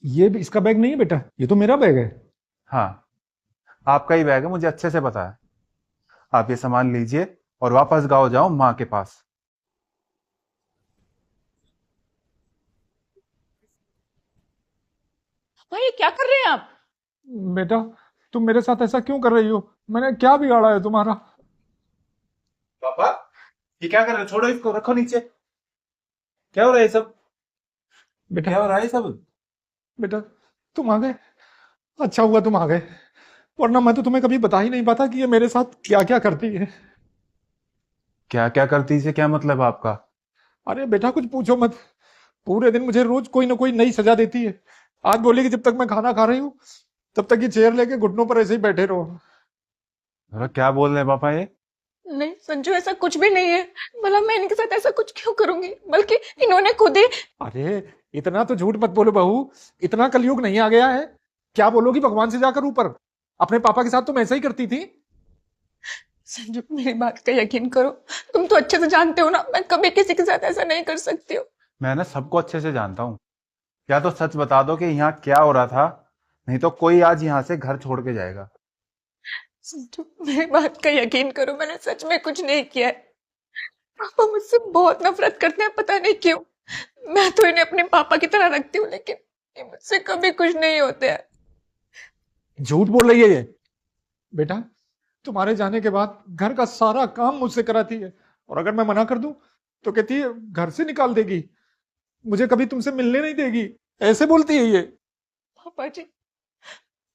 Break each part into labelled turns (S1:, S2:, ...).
S1: इसका बैग नहीं है बेटा, ये तो मेरा बैग है।
S2: हाँ, आपका ही बैग है, मुझे अच्छे से पता है। आप ये सामान लीजिए और वापस गाँव जाओ माँ के पास।
S3: भाई क्या कर रहे हैं आप?
S1: बेटा, तुम मेरे साथ ऐसा क्यों कर रही हो? मैंने क्या बिगाड़ा है तुम्हारा?
S2: पापा, ये क्या कर रहे हो? छोड़ो इसको, रखो नीचे। क्या हो रहा है ये सब?
S1: बेटा,
S2: क्या हो रहा है ये सब?
S1: बेटा, तुम आ गए। अच्छा हुआ तुम आ गए, वरना मैं तो तुम्हें कभी बता ही नहीं पाता कि ये मेरे साथ क्या क्या करती है।
S2: क्या क्या करती से क्या मतलब आपका?
S1: अरे बेटा, कुछ पूछो मत। पूरे दिन मुझे रोज कोई ना कोई नई सजा देती है। आज बोली कि जब तक मैं खाना खा रही हूँ तब तक ये चेयर लेके घुटनों पर ऐसे ही बैठे रहो।
S2: अरे क्या बोल रहे हैं पापा ये?
S3: नहीं संजू, ऐसा कुछ भी नहीं है। भला मैं इनके साथ ऐसा कुछ क्यों करूंगी, बल्कि इन्होंने खुद ही।
S1: अरे, इतना तो झूठ मत बोलो बहू। इतना कलयुग नहीं आ गया है? क्या बोलोगी भगवान से जाकर ऊपर? अपने पापा के साथ तुम ऐसा ही करती थी।
S3: संजू मेरी बात का यकीन करो। तुम तो अच्छे से जानते हो ना, मैं कभी किसी के साथ ऐसा नहीं कर सकती हूँ।
S2: मैं ना सबको अच्छे से जानता हूँ। या तो सच बता दो कि यहाँ क्या हो रहा था, नहीं तो कोई आज यहाँ से घर छोड़ के जाएगा।
S3: संजू मेरी बात का यकीन करो, मैंने सच में कुछ नहीं किया है। पापा मुझसे बहुत नफरत करते हैं, पता नहीं क्यों। मैं तो इन्हें अपने पापा की तरह रखती हूँ, लेकिन ये मुझसे कभी कुछ नहीं होते हैं।
S1: झूठ बोल रही है ये। बेटा, तुम्हारे जाने के बाद घर का सारा काम मुझसे कराती है, और अगर मैं मना कर दूं तो कहती है घर से निकाल देगी, मुझे कभी तुमसे मिलने नहीं देगी। ऐसे बोलती है ये।
S3: पापा जी,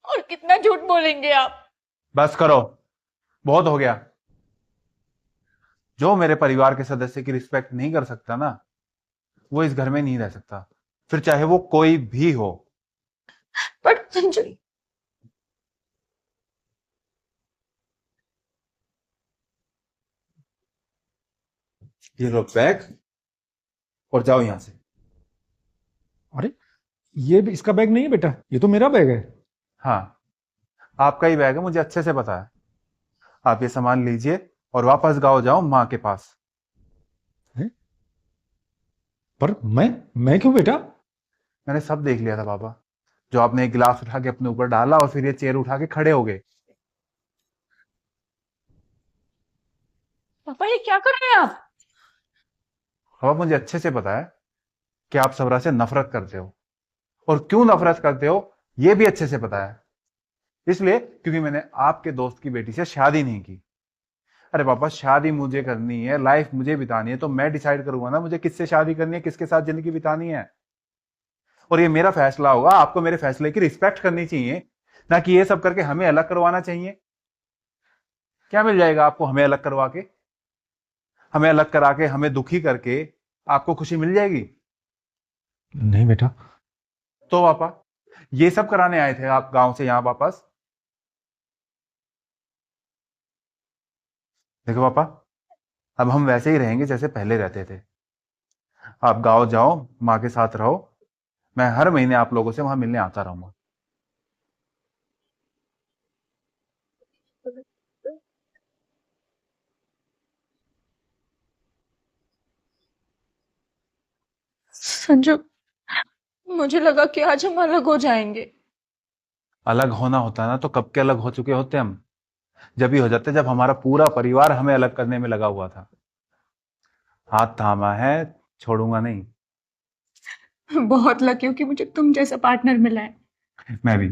S3: और कितना झूठ बोलेंगे आप?
S2: बस करो, बहुत हो गया। जो मेरे परिवार के सदस्य की रिस्पेक्ट नहीं कर सकता ना, वो इस घर में नहीं रह सकता, फिर चाहे वो कोई भी हो।
S3: पर संजू,
S2: ये लो बैग और जाओ यहां से।
S1: अरे, इसका बैग नहीं है बेटा, ये तो मेरा बैग है।
S2: हाँ, आपका ही बैग है, मुझे अच्छे से पता है। आप ये सामान लीजिए और वापस गाँव जाओ माँ के पास।
S1: हैं? पर मैं क्यों बेटा?
S2: मैंने सब देख लिया था पापा। जो आपने एक गिलास उठा के अपने ऊपर डाला और फिर ये चेयर उठा के खड़े हो गए।
S3: पापा ये क्या कर रहे हैं आप?
S2: पापा, मुझे अच्छे से पता है कि आप सबरा से नफरत करते हो, और क्यों नफरत करते हो ये भी अच्छे से पता है। इसलिए क्योंकि मैंने आपके दोस्त की बेटी से शादी नहीं की। अरे पापा, शादी मुझे करनी है, लाइफ मुझे बितानी है, तो मैं डिसाइड करूंगा ना मुझे किससे शादी करनी है, किसके साथ जिंदगी बितानी है। और ये मेरा फैसला होगा, आपको मेरे फैसले की रिस्पेक्ट करनी चाहिए, ना कि ये सब करके हमें अलग करवाना चाहिए। क्या मिल जाएगा आपको हमें अलग करवा के? हमें अलग करा के, हमें दुखी करके आपको खुशी मिल जाएगी?
S1: नहीं बेटा।
S2: तो पापा, ये सब कराने आए थे आप गांव से यहाँ वापस? देखो पापा, अब हम वैसे ही रहेंगे जैसे पहले रहते थे। आप गांव जाओ, माँ के साथ रहो। मैं हर महीने आप लोगों से वहां मिलने आता रहूंगा।
S3: संजू, मुझे लगा कि आज हम अलग हो जाएंगे।
S2: अलग होना होता ना तो कब के अलग हो चुके होते हम। जब ही हो जाते जब हमारा पूरा परिवार हमें अलग करने में लगा हुआ था। हाथ थामा है, छोड़ूंगा नहीं।
S3: बहुत लकी हूँ कि मुझे तुम जैसा पार्टनर मिला है।
S2: मैं भी।